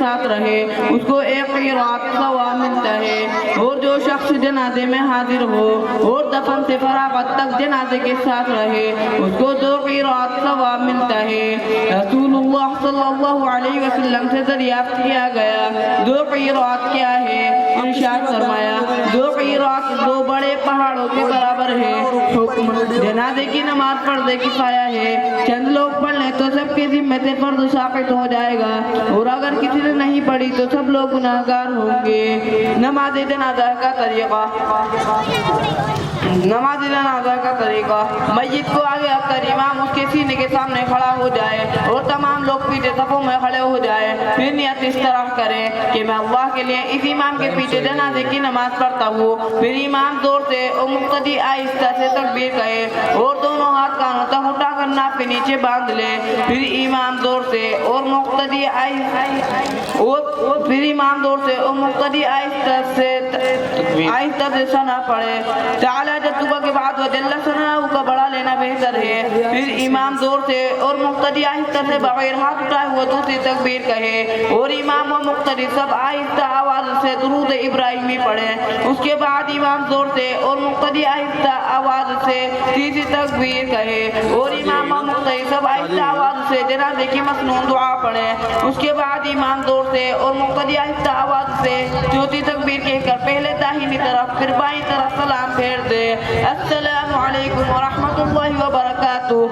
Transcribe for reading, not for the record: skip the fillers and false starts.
ساتھ رہے اس کو ایک قرات ثواب ملتا ہے، اور جو شخص جنازے میں حاضر ہو اور دفن سے فراغت تک جنازے کے ساتھ رہے اس کو 2 قرات ثواب ملتا ہے۔ رسول اللہ صلی اللہ علیہ وسلم سے دریافت کیا گیا 2 قرات کیا ہے؟ ارشاد فرمایا 2 قرات 2 بڑے پہاڑوں کے برابر ہے۔ حکم جنازے کی نماز فرض کفایہ ہے، چند لوگ پڑھ لیں تو سب کے ذمہ سے فرض ساقط ہو جائے گا، اور اگر کسی نے نہیں پڑھی تو سب لوگ گناہگار ہوں گے۔ نماز جنازہ کا طریقہ، نماز جنازہ کا طریقہ، میت کو آگے رکھ کر امام اس کے سینے کے سامنے کھڑا ہو جائے اور تمام لوگ پیچھے صفوں میں کھڑے ہو جائے، پھر نیت اس طرح کرے کہ میں اللہ کے لیے اس امام کے پیچھے جنازے کی نماز پڑھتا ہوں۔ پھر امام زور سے اور مقتدی آہستہ سے تکبیر کہے اور دونوں ہاتھ کانوں تک اٹھا کر ناک کے نیچے باندھ لے، پھر امام زور سے اور مقتدی آہستہ سے ثنا پڑھے۔ تعالی جدہ کے بعد وجل ثناء کا بڑھا لینا بہتر ہے، پھر امام زور سے اور مقتدی آہستہ سے بغیر ہاتھ اٹھائے ہوئے دوسری تکبیر کہے اور امام و مقتدی سب آہستہ آواز سے درود ابراہیمی پڑھے۔ اس کے بعد امام زور سے اور مقتدی آہستہ آواز سے تیسری تکبیر کہے اور امام و مقتدی سب آہستہ آواز سے جنازے کی مسنون دعا پڑھے۔ اس کے بعد امام زور سے اور مقتدی آہستہ آواز سے چوتھی تکبیر کہہ کر پہلے داہنی طرف پھر بائیں طرف سلام پھیر دے۔ السلام علیکم ورحمۃ اللہ وبرکاتہ۔